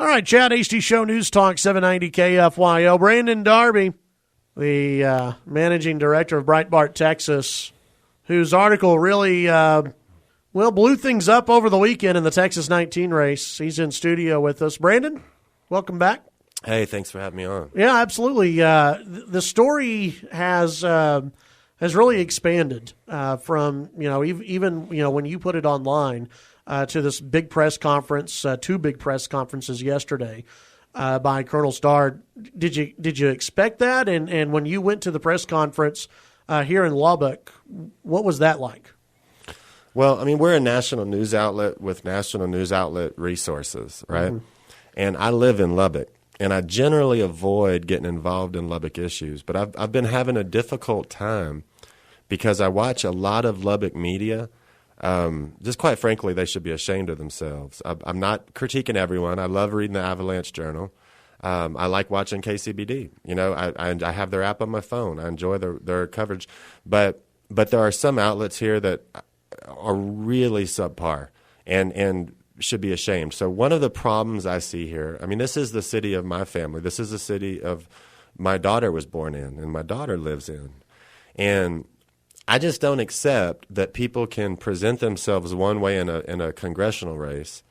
All right, Chad Hasty Show, News Talk 790 KFYO. Brandon Darby, the managing director of Breitbart, Texas, whose article really, blew things up over the weekend in the Texas 19 race. He's in studio with us. Brandon, welcome back. Hey, thanks for having me on. Yeah, absolutely. The story has really expanded from, even when you put it online, to this big press conference, two big press conferences yesterday by Colonel Starr. Did you expect that? And when you went to the press conference here in Lubbock, what was that like? Well, I mean, we're a national news outlet with national news outlet resources, right? Mm-hmm. And I live in Lubbock, and I generally avoid getting involved in Lubbock issues. But I've been having a difficult time because I watch a lot of Lubbock media. Just quite frankly, they should be ashamed of themselves. I'm not critiquing everyone. I love reading the Avalanche Journal. I like watching KCBD. I have their app on my phone. I enjoy their coverage. But there are some outlets here that are really subpar and should be ashamed. So one of the problems I see here, I mean, this is the city of my family. This is the city of my daughter was born in and my daughter lives in. And I just don't accept that people can present themselves one way in a congressional race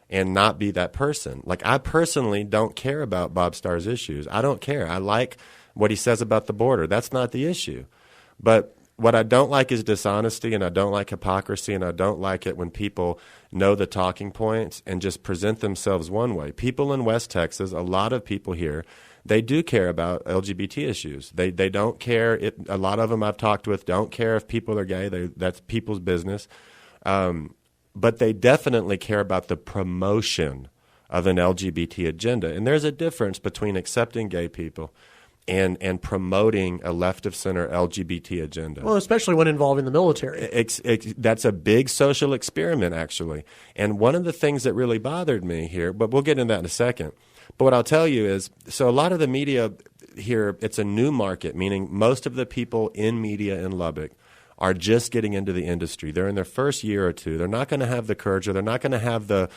and not be that person. Like, I personally don't care about Bob Starr's issues. I don't care. I like what he says about the border. That's not the issue. But what I don't like is dishonesty, and I don't like hypocrisy, and I don't like it when people know the talking points and just present themselves one way. People in West Texas, a lot of people here, they do care about LGBT issues. They don't care. A lot of them I've talked with don't care if people are gay. That's people's business. But they definitely care about the promotion of an LGBT agenda. And there's a difference between accepting gay people and promoting a left-of-center LGBT agenda. Well, especially when involving the military. That's a big social experiment, actually. And one of the things that really bothered me here, but we'll get into that in a second, but what I'll tell you is, so a lot of the media here, it's a new market, meaning most of the people in media in Lubbock are just getting into the industry. They're in their first year or two. They're not going to have the courage, or they're not going to have the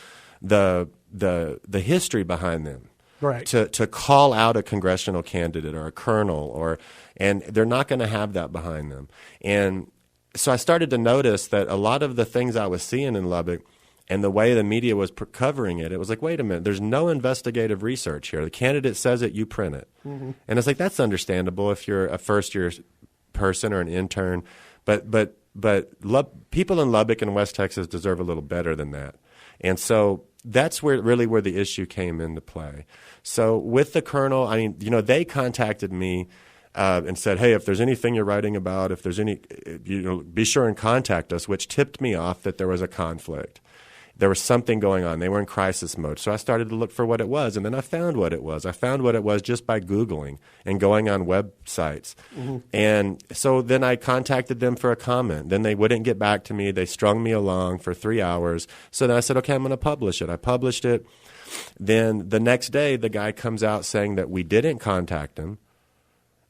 history behind them. Right. To call out a congressional candidate or a colonel, and they're not going to have that behind them. And so I started to notice that a lot of the things I was seeing in Lubbock and the way the media was covering it, it was like, wait a minute, there's no investigative research here. The candidate says it, you print it. Mm-hmm. And it's like, that's understandable if you're a first-year person or an intern. But people in Lubbock and West Texas deserve a little better than that. And so that's where the issue came into play. So with the colonel, I mean, they contacted me and said, hey, if there's anything you're writing about, if there's any, be sure and contact us, which tipped me off that there was a conflict. There was something going on. They were in crisis mode. So I started to look for what it was, and then I found what it was. I found what it was just by Googling and going on websites. Mm-hmm. And so then I contacted them for a comment. Then they wouldn't get back to me. They strung me along for 3 hours. So then I said, okay, I'm going to publish it. I published it. Then the next day, the guy comes out saying that we didn't contact him,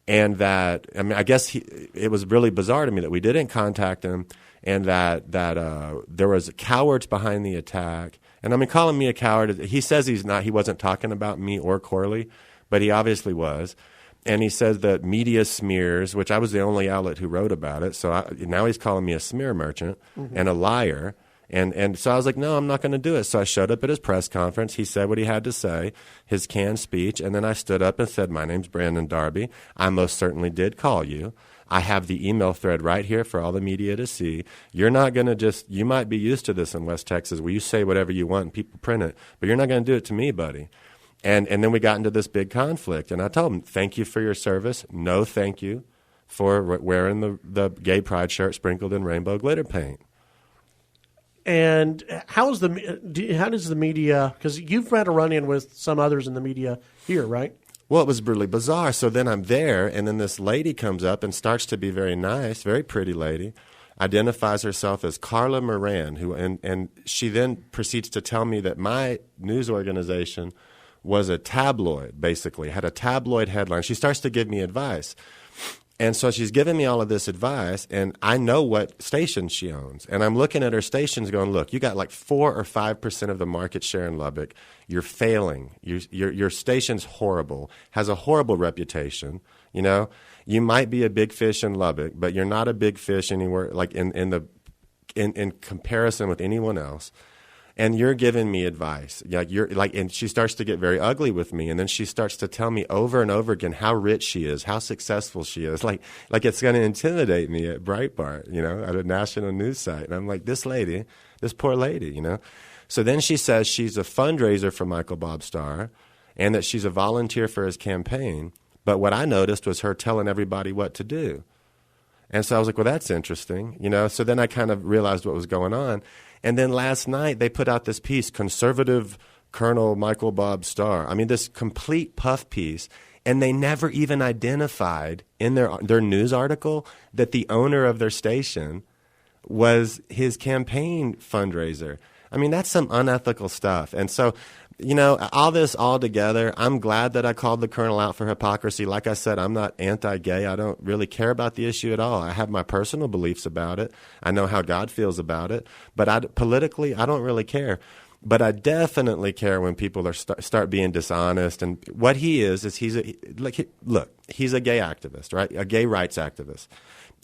and that, I mean, I guess it was really bizarre to me that we didn't contact him, and that there was cowards behind the attack. And I mean, calling me a coward, he says he wasn't talking about me or Corley, but he obviously was. And he says that media smears, which I was the only outlet who wrote about it. So now he's calling me a smear merchant and a liar. And so I was like, no, I'm not going to do it. So I showed up at his press conference. He said what he had to say, his canned speech. And then I stood up and said, my name's Brandon Darby. I most certainly did call you. I have the email thread right here for all the media to see. You're not going to you might be used to this in West Texas where you say whatever you want and people print it, but you're not going to do it to me, buddy. And then we got into this big conflict. And I told him, thank you for your service. No, thank you for wearing the gay pride shirt sprinkled in rainbow glitter paint. And how does the media, because you've had a run-in with some others in the media here, right? Well, it was really bizarre. So then I'm there, and then this lady comes up and starts to be very nice, very pretty lady, identifies herself as Carla Moran, and she then proceeds to tell me that my news organization was a tabloid, basically, had a tabloid headline. She starts to give me advice. And so she's giving me all of this advice, and I know what station she owns. And I'm looking at her stations going, look, you got like 4 or 5% of the market share in Lubbock. You're failing. Your station's horrible, has a horrible reputation. You know, you might be a big fish in Lubbock, but you're not a big fish anywhere, like in comparison with anyone else. And you're giving me advice. And she starts to get very ugly with me. And then she starts to tell me over and over again how rich she is, how successful she is. Like it's going to intimidate me at Breitbart, you know, at a national news site. And I'm like, this poor lady, you know. So then she says she's a fundraiser for Michael Bob Starr and that she's a volunteer for his campaign. But what I noticed was her telling everybody what to do. And so I was like, well, that's interesting, you know. So then I kind of realized what was going on. And then last night they put out this piece, Conservative Colonel Michael Bob Starr. I mean, this complete puff piece. And they never even identified in their news article that the owner of their station was his campaign fundraiser. I mean, that's some unethical stuff. And so, you know, all this all together, I'm glad that I called the colonel out for hypocrisy. Like I said, I'm not anti-gay. I don't really care about the issue at all. I have my personal beliefs about it. I know how God feels about it. But politically, I don't really care. But I definitely care when people are start being dishonest. And what he is he's a gay activist, right? A gay rights activist.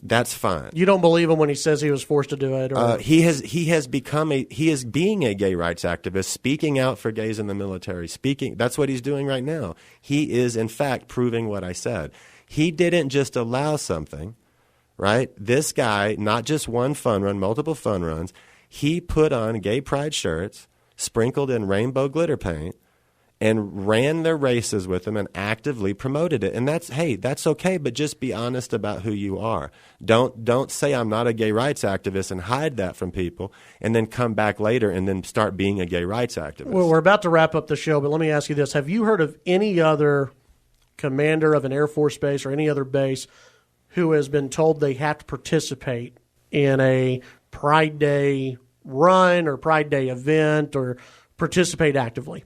That's fine. You don't believe him when he says he was forced to do it? Or? He is being a gay rights activist, speaking out for gays in the military. That's what he's doing right now. He is, in fact, proving what I said. He didn't just allow something, right? This guy, not just one fun run, multiple fun runs, he put on gay pride shirts, sprinkled in rainbow glitter paint, and ran their races with them and actively promoted it. And that's okay, but just be honest about who you are. Don't say I'm not a gay rights activist and hide that from people and then come back later and then start being a gay rights activist. Well, we're about to wrap up the show, but let me ask you this. Have you heard of any other commander of an Air Force base or any other base who has been told they have to participate in a Pride Day run or Pride Day event or participate actively?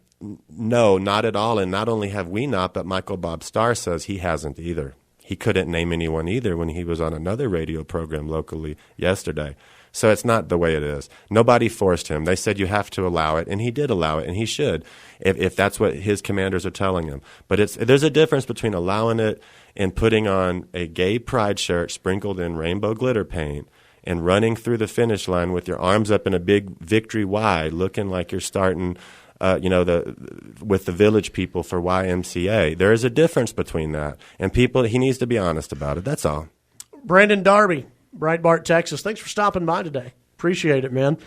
No, not at all. And not only have we not, but Michael Bob Starr says he hasn't either. He couldn't name anyone either when he was on another radio program locally yesterday. So it's not the way it is. Nobody forced him. They said you have to allow it, and he did allow it, and he should, if that's what his commanders are telling him. But there's a difference between allowing it and putting on a gay pride shirt sprinkled in rainbow glitter paint and running through the finish line with your arms up in a big victory Y, looking like you're starting with the village people for YMCA. There is a difference between that. And he needs to be honest about it. That's all. Brandon Darby, Breitbart, Texas. Thanks for stopping by today. Appreciate it, man.